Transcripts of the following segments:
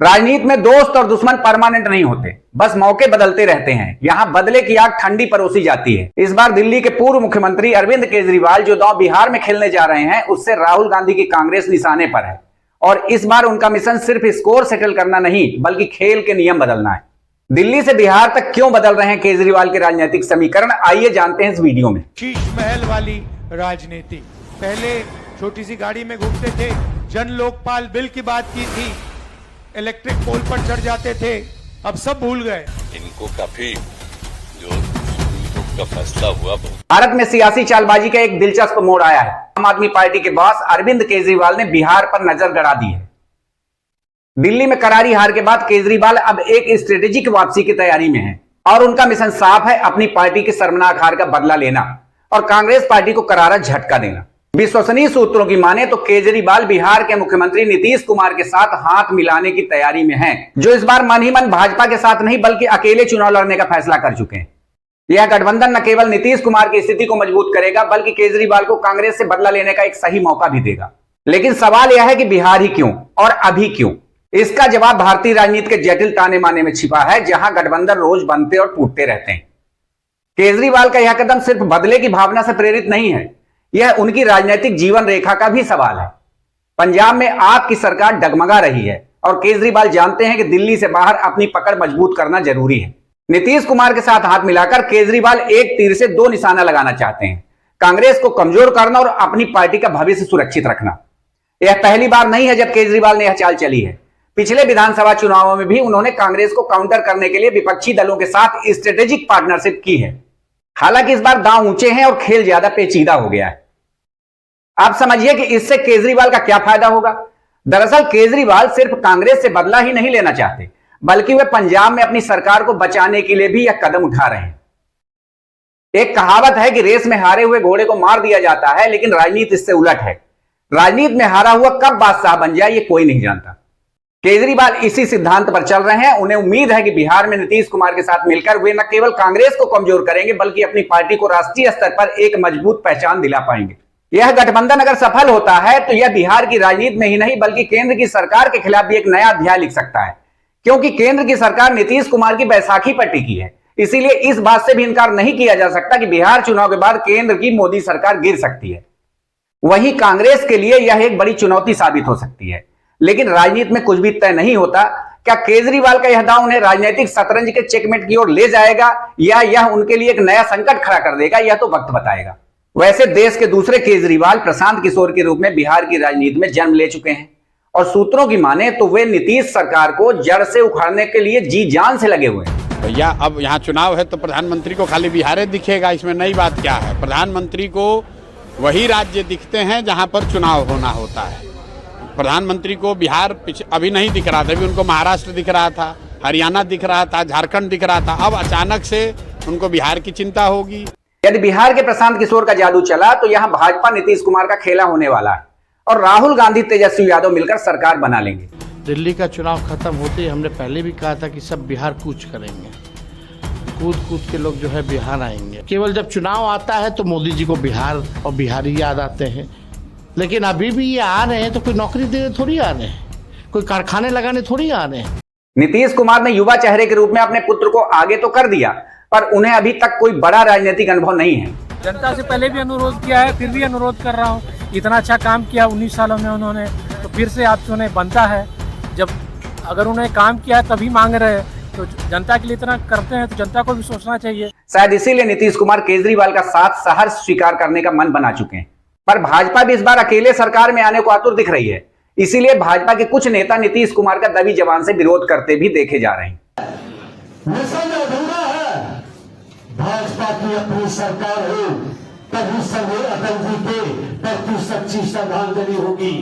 राजनीति में दोस्त और दुश्मन परमानेंट नहीं होते, बस मौके बदलते रहते हैं। यहां बदले की आग ठंडी परोसी जाती है। इस बार दिल्ली के पूर्व मुख्यमंत्री अरविंद केजरीवाल जो दांव बिहार में खेलने जा रहे हैं, उससे राहुल गांधी की कांग्रेस निशाने पर है। और इस बार उनका मिशन सिर्फ स्कोर सेटल करना नहीं, बल्कि खेल के नियम बदलना है। दिल्ली से बिहार तक क्यों बदल रहे हैं केजरीवाल के राजनीतिक समीकरण, आइए जानते हैं इस वीडियो में। शीश महल वाली राजनीति। पहले छोटी सी गाड़ी में घूमते थे, जन लोकपाल बिल की बात की थी, इलेक्ट्रिक पोल पर चढ़ जाते थे, अब सब भूल गए। इनको काफी जो का फैसला हुआ। भारत में सियासी चालबाजी का एक दिलचस्प मोड़ आया है। आम आदमी पार्टी के बॉस अरविंद केजरीवाल ने बिहार पर नजर गड़ा दी है। दिल्ली में करारी हार के बाद केजरीवाल अब एक स्ट्रेटेजिक वापसी की तैयारी में है और उनका मिशन साफ है, अपनी पार्टी के शर्मनाक हार का बदला लेना और कांग्रेस पार्टी को करारा झटका देना। विश्वसनीय सूत्रों की माने तो केजरीवाल बिहार के मुख्यमंत्री नीतीश कुमार के साथ हाथ मिलाने की तैयारी में हैं, जो इस बार मन ही मन भाजपा के साथ नहीं बल्कि अकेले चुनाव लड़ने का फैसला कर चुके हैं। यह गठबंधन न केवल नीतीश कुमार की स्थिति को मजबूत करेगा, बल्कि केजरीवाल को कांग्रेस से बदला लेने का एक सही मौका भी देगा। लेकिन सवाल यह है कि बिहार ही क्यों और अभी क्यों? इसका जवाब भारतीय राजनीति के जटिल ताने माने में छिपा है, जहां गठबंधन रोज बनते और टूटते रहते हैं। केजरीवाल का यह कदम सिर्फ बदले की भावना से प्रेरित नहीं है, यह उनकी राजनीतिक जीवन रेखा का भी सवाल है। पंजाब में आप की सरकार डगमगा रही है और केजरीवाल जानते हैं कि दिल्ली से बाहर अपनी पकड़ मजबूत करना जरूरी है। नीतीश कुमार के साथ हाथ मिलाकर केजरीवाल एक तीर से दो निशाना लगाना चाहते हैं, कांग्रेस को कमजोर करना और अपनी पार्टी का भविष्य सुरक्षित रखना। यह पहली बार नहीं है जब केजरीवाल ने यह चाल चली है। पिछले विधानसभा चुनावों में भी उन्होंने कांग्रेस को काउंटर करने के लिए विपक्षी दलों के साथ स्ट्रेटेजिक पार्टनरशिप की है। हालांकि इस बार दांव ऊंचे हैं और खेल ज्यादा पेचीदा हो गया है। आप समझिए कि इससे केजरीवाल का क्या फायदा होगा। दरअसल केजरीवाल सिर्फ कांग्रेस से बदला ही नहीं लेना चाहते, बल्कि वे पंजाब में अपनी सरकार को बचाने के लिए भी यह कदम उठा रहे हैं। एक कहावत है कि रेस में हारे हुए घोड़े को मार दिया जाता है, लेकिन राजनीति इससे उलट है। राजनीति में हारा हुआ कब बादशाह बन जाए, ये कोई नहीं जानता। केजरीवाल इसी सिद्धांत पर चल रहे हैं। उन्हें उम्मीद है कि बिहार में नीतीश कुमार के साथ मिलकर वे न केवल कांग्रेस को कमजोर करेंगे, बल्कि अपनी पार्टी को राष्ट्रीय स्तर पर एक मजबूत पहचान दिला पाएंगे। यह गठबंधन अगर सफल होता है तो यह बिहार की राजनीति में ही नहीं, बल्कि केंद्र की सरकार के खिलाफ भी एक नया अध्याय लिख सकता है, क्योंकि केंद्र की सरकार नीतीश कुमार की बैसाखी पर टिकी है। इसीलिए इस बात से भी इनकार नहीं किया जा सकता कि बिहार चुनाव के बाद केंद्र की मोदी सरकार गिर सकती है। वहीं कांग्रेस के लिए यह एक बड़ी चुनौती साबित हो सकती है। लेकिन राजनीति में कुछ भी तय नहीं होता। क्या केजरीवाल का यह दांव उन्हें राजनीतिक शतरंज के चेकमेट की ओर ले जाएगा या यह उनके लिए एक नया संकट खड़ा कर देगा, यह तो वक्त बताएगा। वैसे देश के दूसरे केजरीवाल प्रशांत किशोर के रूप में बिहार की राजनीति में जन्म ले चुके हैं और सूत्रों की माने तो वे नीतीश सरकार को जड़ से उखाड़ने के लिए जी जान से लगे हुए हैं। भैया अब यहाँ चुनाव है तो प्रधानमंत्री को खाली बिहार दिखेगा, इसमें नई बात क्या है। प्रधानमंत्री को वही राज्य दिखते हैं जहाँ पर चुनाव होना होता है। प्रधानमंत्री को बिहार अभी नहीं दिख रहा था, अभी उनको महाराष्ट्र दिख रहा था, हरियाणा दिख रहा था, झारखंड दिख रहा था। अब अचानक से उनको बिहार की चिंता होगी। यदि बिहार के प्रशांत किशोर का जादू चला तो यहां भाजपा नीतीश कुमार का खेला होने वाला है और राहुल गांधी तेजस्वी यादव मिलकर सरकार बना लेंगे। दिल्ली का चुनाव खत्म होते ही हमने पहले भी कहा था कि सब बिहार कूच करेंगे, कूद कूद के लोग जो है बिहार आएंगे। केवल जब चुनाव आता है तो मोदी जी को बिहार और बिहारी याद आते हैं, लेकिन अभी भी ये आ रहे हैं तो कोई नौकरी देने थोड़ी आ रहे हैं, कोई कारखाने लगाने थोड़ी आ रहे हैं। नीतीश कुमार ने युवा चेहरे के रूप में अपने पुत्र को आगे तो कर दिया, पर उन्हें अभी तक कोई बड़ा राजनीतिक अनुभव नहीं है। जनता से पहले भी अनुरोध किया है, फिर भी अनुरोध कर रहा हूँ। इतना अच्छा काम किया 19 सालों में उन्होंने, तो फिर से आपसे उन्हें बनता है। जब अगर उन्होंने काम किया है तभी मांग रहे हैं, तो जनता के लिए इतना करते हैं तो जनता को भी सोचना चाहिए। शायद इसीलिए नीतीश कुमार केजरीवाल का साथ सहर्ष स्वीकार करने का मन बना चुके हैं। पर भाजपा भी इस बार अकेले सरकार में आने को आतुर दिख रही है। इसीलिए भाजपा के कुछ नेता नीतीश कुमार का दबी जबान से विरोध करते भी देखे जा रहे हैं। भाजपा की अपनी सरकार हो तभी समय अटल जी के प्रति सच्ची श्रद्धांजलि होगी।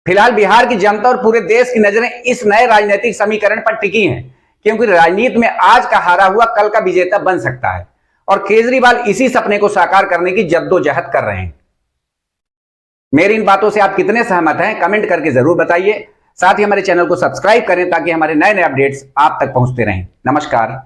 फिलहाल बिहार की जनता और पूरे देश की नजरें इस नए राजनीतिक समीकरण पर टिकी हैं, क्योंकि राजनीति में आज का हारा हुआ कल का विजेता बन सकता है और केजरीवाल इसी सपने को साकार करने की जद्दोजहद कर रहे हैं। मेरी इन बातों से आप कितने सहमत हैं, कमेंट करके जरूर बताइए। साथ ही हमारे चैनल को सब्सक्राइब करें ताकि हमारे नए नए अपडेट्स आप तक पहुंचते रहें। नमस्कार।